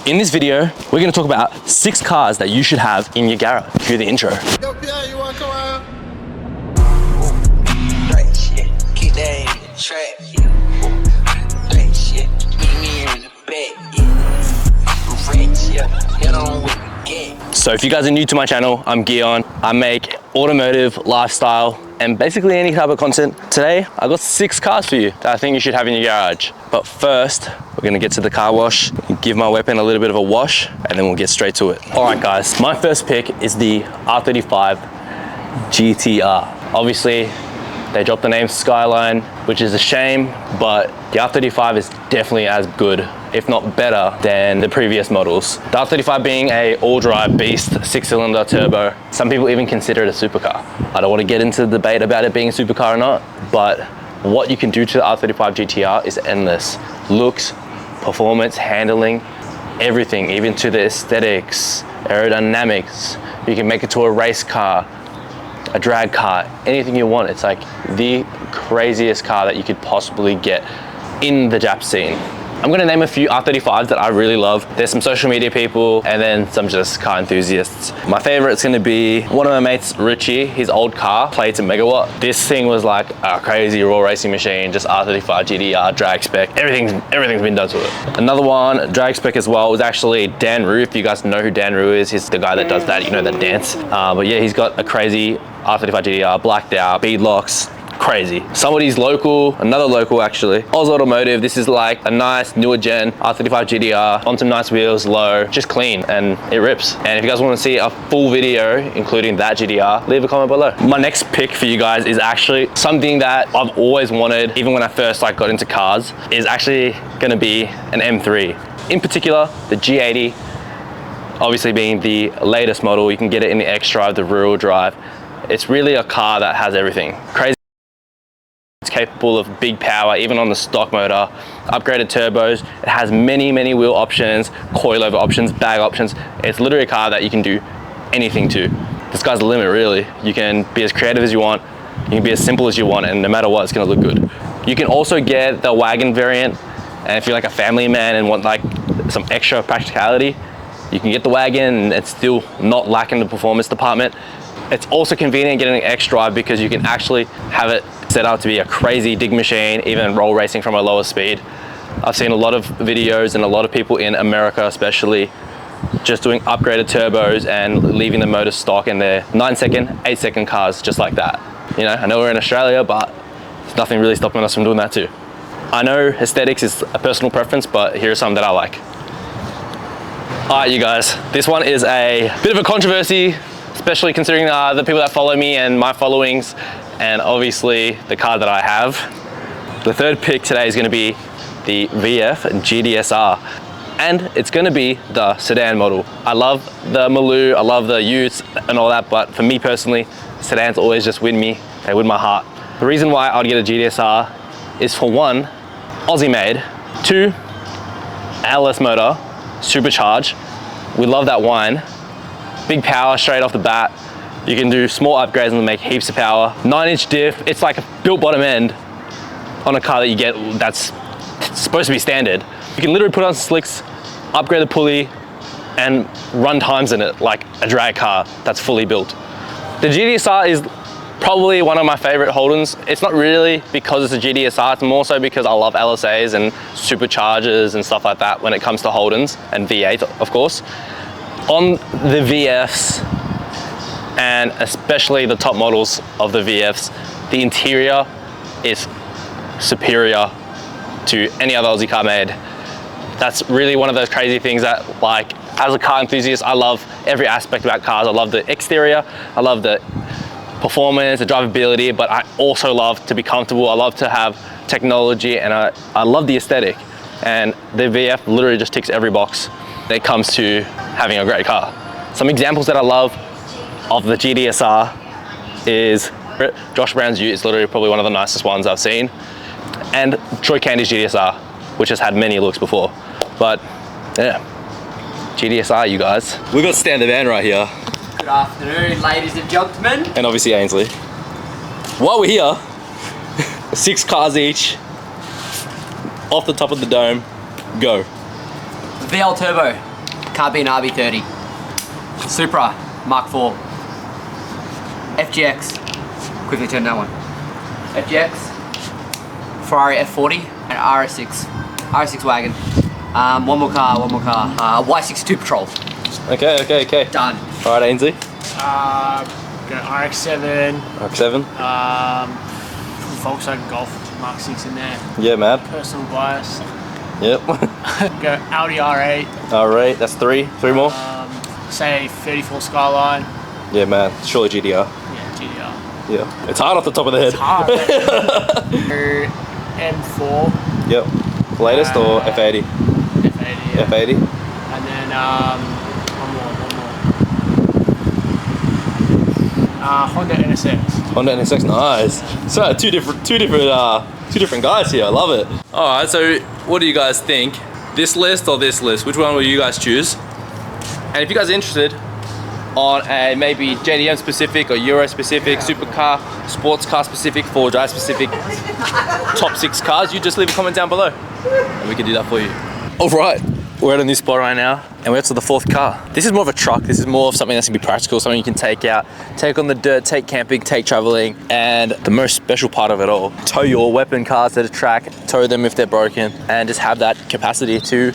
In this video, we're going to talk about 6 cars that you should have in your garage. Cue the intro. Yo, Pierre, you wanna come around? Right shit, keep that in the trap, yeah. Right shit, keep me in the bed, yeah. Rich, yeah, get on with the game. So if you guys are new to my channel, I'm Guion. I make automotive, lifestyle, and basically any type of content. Today, I got 6 cars for you that I think you should have in your garage. But first, we're gonna get to the car wash, give my weapon a little bit of a wash, and then we'll get straight to it. All right, guys, my first pick is the R35 GTR. Obviously, they dropped the name Skyline, which is a shame, but the R35 is definitely as good, if not better, than the previous models. The R35 being a all-drive beast, 6-cylinder turbo. Some people even consider it a supercar. I don't want to get into the debate about it being a supercar or not, but what you can do to the R35 GTR is endless. Looks, performance, handling, everything, even to the aesthetics, aerodynamics. You can make it to a race car, a drag car, anything you want. It's like the craziest car that you could possibly get in the Jap scene. I'm gonna name a few R35s that I really love. There's some social media people and then some just car enthusiasts. My favorite's gonna be one of my mates, Richie, his old car, Play-2 Megawatt. This thing was like a crazy raw racing machine, just R35 GTR, drag spec, everything's been done to it. Another one, drag spec as well, was actually Dan Rue. If you guys know who Dan Rue is, he's the guy that does that, you know, that dance. But yeah, he's got a crazy R35 GTR, blacked out, beadlocks, crazy. Somebody's local, another local actually, Oz Automotive. This is like a nice newer gen R35 GTR on some nice wheels, low, just clean, and it rips. And if you guys want to see a full video including that GTR, leave a comment below. My next pick for you guys is actually something that I've always wanted, even when I first got into cars, is actually going to be an M3. In particular, the G80, obviously being the latest model. You can get it in the X-Drive, the rear-wheel drive. It's really a car that has everything. Crazy. It's capable of big power, even on the stock motor, upgraded turbos. It has many wheel options, coilover options, bag options. It's literally a car that you can do anything to. The sky's the limit, really. You can be as creative as you want, you can be as simple as you want, and no matter what, it's gonna look good. You can also get the wagon variant, and if you're like a family man and want like some extra practicality, you can get the wagon and it's still not lacking the performance department. It's also convenient getting an X-Drive because you can actually have it set up to be a crazy dig machine, even roll racing from a lower speed. I've seen a lot of videos and a lot of people in America especially just doing upgraded turbos and leaving the motor stock in their 9-second, 8-second cars just like that. You know, I know we're in Australia, but there's nothing really stopping us from doing that too. I know aesthetics is a personal preference, but here are some that I like. All right, you guys, this one is a bit of a controversy, especially considering the people that follow me and my followings, and obviously the car that I have. The third pick today is going to be the VF GTSR, and it's going to be the sedan model. I love the Maloo, I love the Utes and all that, but for me personally, sedans always just win me, they win my heart. The reason why I'd get a GTSR is, for one, Aussie made, 2, LS motor, supercharged. We love that wine. Big power straight off the bat. You can do small upgrades and make heaps of power. 9-inch diff, it's like a built bottom end on a car that you get that's supposed to be standard. You can literally put on slicks, upgrade the pulley, and run times in it like a drag car that's fully built. The GTSR is probably one of my favorite Holdens. It's not really because it's a GTSR, it's more so because I love LSAs and superchargers and stuff like that when it comes to Holdens, and V8 of course. On the VFs, and especially the top models of the VFs, the interior is superior to any other Aussie car made. That's really one of those crazy things that, like, as a car enthusiast, I love every aspect about cars. I love the exterior, I love the performance, the drivability, but I also love to be comfortable. I love to have technology, and I love the aesthetic. And the VF literally just ticks every box when it comes to having a great car. Some examples that I love of the GTSR is Josh Brown's Ute is literally probably one of the nicest ones I've seen, and Troy Candy's GTSR, which has had many looks before. But yeah, GTSR, you guys. We got Stan the Van right here. Good afternoon, ladies and gentlemen. And obviously Ainsley. While we're here, 6 cars each, off the top of the dome, go. VL Turbo. Can't be an RB30. Supra Mark IV. FGX. Quickly turn that one. FGX. Ferrari F40 and RS6 wagon. One more car. Y62 Patrol. Okay. Done. All right, Ainsley. Got RX-7, RX-7. Volkswagen Golf Mark 6 in there. Yeah, man. Personal bias. Yep. Got Audi R8. All right, that's three. Three more. Say 34 Skyline. Yeah, man. Surely GDR. Yeah, GDR. Yeah. It's hard off the top of the head. Hard. M4. Yep. Latest or F80? F80. Yeah. F80. And then one more. Honda NSX. Honda NSX, nice. So two different guys here. I love it. All right, so what do you guys think? This list or this list? Which one will you guys choose? And if you guys are interested on a maybe JDM specific or Euro specific, supercar, sports car specific, 4Drive specific, top 6 cars, you just leave a comment down below and we can do that for you. All right, we're at a new spot right now and we're to the 4th car. This is more of a truck. This is more of something that's gonna be practical, something you can take out, take on the dirt, take camping, take traveling, and the most special part of it all, tow your weapon cars to the track, tow them if they're broken, and just have that capacity to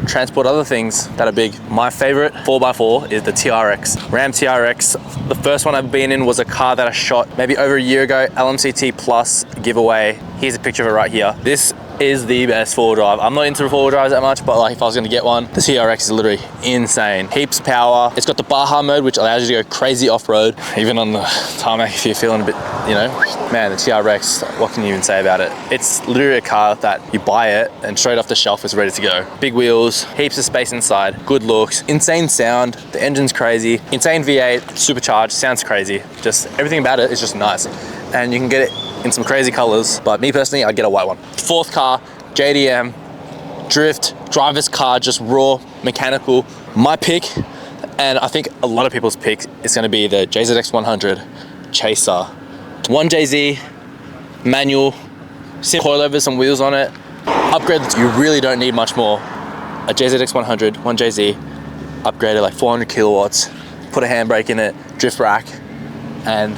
transport other things that are big. My favorite 4x4 is the TRX, Ram TRX. The first one I've been in was a car that I shot maybe over a year ago, LMCT Plus giveaway. Here's a picture of it right here. This is the best 4-wheel-drive. I'm not into 4-wheel-drives that much, but like if I was gonna get one, the TRX is literally insane. Heaps of power. It's got the Baja mode, which allows you to go crazy off-road, even on the tarmac if you're feeling a bit, you know. Man, the TRX, what can you even say about it? It's literally a car that you buy it and straight off the shelf it's ready to go. Big wheels, heaps of space inside, good looks, insane sound, the engine's crazy, insane V8, supercharged, sounds crazy. Just everything about it is just nice. And you can get it in some crazy colors, but me personally, I'd get a white one. 4th car, JDM, drift, driver's car, just raw, mechanical. My pick, and I think a lot of people's pick, is gonna be the JZX 100 Chaser. 1JZ, manual, simple coilovers, some wheels on it. Upgrade, you really don't need much more. A JZX 100, 1JZ, upgraded like 400 kilowatts, put a handbrake in it, drift rack, and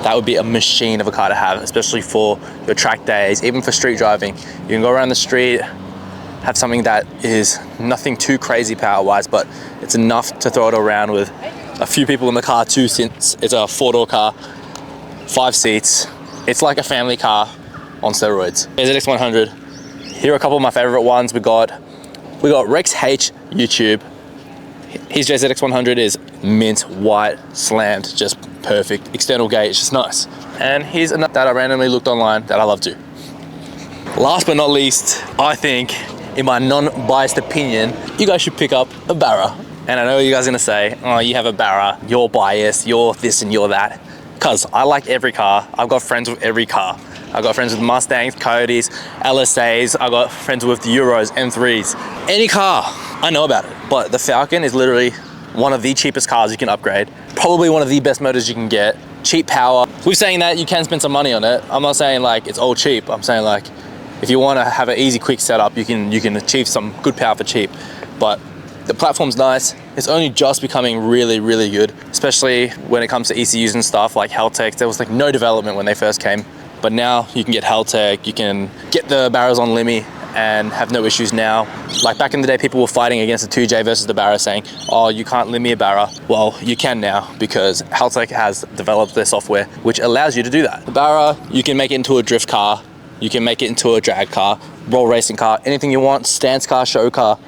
that would be a machine of a car to have, especially for your track days, even for street driving. You can go around the street, have something that is nothing too crazy power-wise, but it's enough to throw it around with a few people in the car too, since it's a 4-door car, 5 seats. It's like a family car on steroids. JZX 100. Here are a couple of my favorite ones. We got Rex H YouTube. His JZX 100 is mint, white, slammed, just perfect. External gate, it's just nice. And here's another that I randomly looked online that I love too. Last but not least, I think, in my non-biased opinion, you guys should pick up a Barra. And I know you guys are gonna say, oh, you have a Barra, you're biased, you're this and you're that. Cause I like every car. I've got friends with every car. I've got friends with Mustangs, Coyotes, LSAs. I've got friends with Euros, M3s. Any car, I know about it. But the Falcon is literally one of the cheapest cars you can upgrade. Probably one of the best motors you can get. Cheap power. We're saying that you can spend some money on it. I'm not saying like it's all cheap. I'm saying like, if you want to have an easy, quick setup, you can achieve some good power for cheap. But the platform's nice. It's only just becoming really, really good, especially when it comes to ECUs and stuff like Haltech. There was like no development when they first came, but now you can get Haltech, you can get the Barras on Limmy and have no issues now. Like back in the day, people were fighting against the 2J versus the Barra saying, oh, you can't Limmy a Barra. Well, you can now because Haltech has developed their software, which allows you to do that. The Barra, you can make it into a drift car, you can make it into a drag car, roll racing car, anything you want, stance car, show car,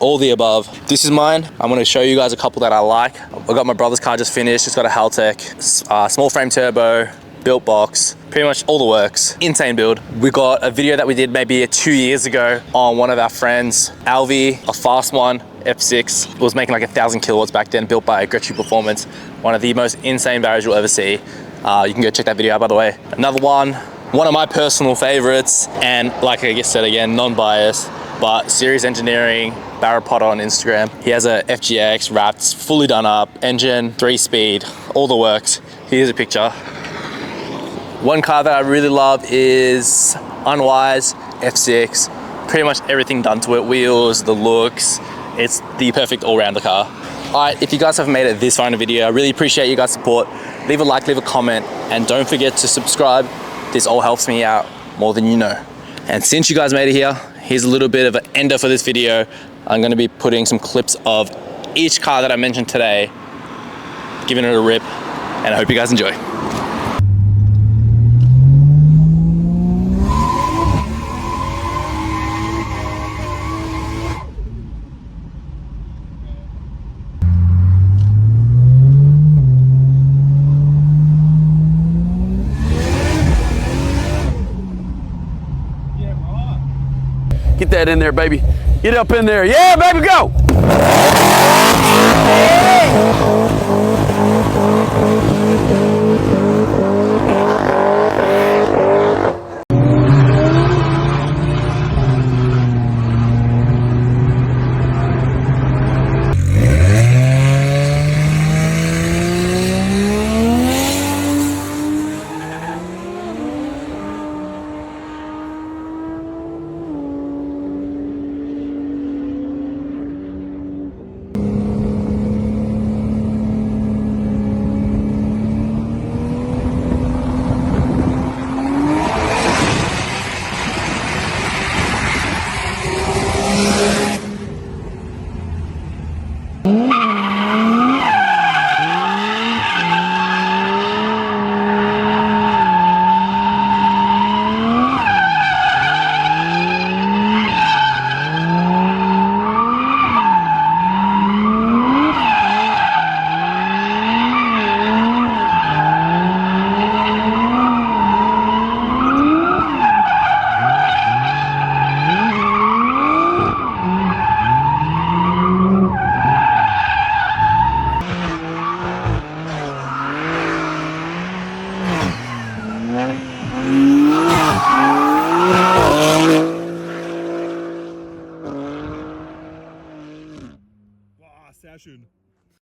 all the above. This is mine. I'm gonna show you guys a couple that I like. I got my brother's car just finished. It's got a Haltech, small frame turbo, built box, pretty much all the works. Insane build. We got a video that we did maybe 2 years ago on one of our friends, Alvi, a fast one, F6. It was making like 1,000 kilowatts back then, built by Gretsch Performance. One of the most insane barriers you'll ever see. You can go check that video out, by the way. Another one of my personal favorites, and like I just said again, non-biased, but Series Engineering, Barra Potter on Instagram. He has a FGX wrapped, fully done up, engine, 3-speed, all the works. Here's a picture. One car that I really love is Unwise F6. Pretty much everything done to it, wheels, the looks, It's the perfect all-rounder car. Alright, if you guys have made it this far in the video, I really appreciate you guys' support. Leave a like, leave a comment, and don't forget to subscribe. This all helps me out more than you know. And since you guys made it here, here's a little bit of an ender for this video. I'm gonna be putting some clips of each car that I mentioned today, giving it a rip, and I hope you guys enjoy. Get that in there, baby. Get up in there. Yeah, baby, go. Sehr schön.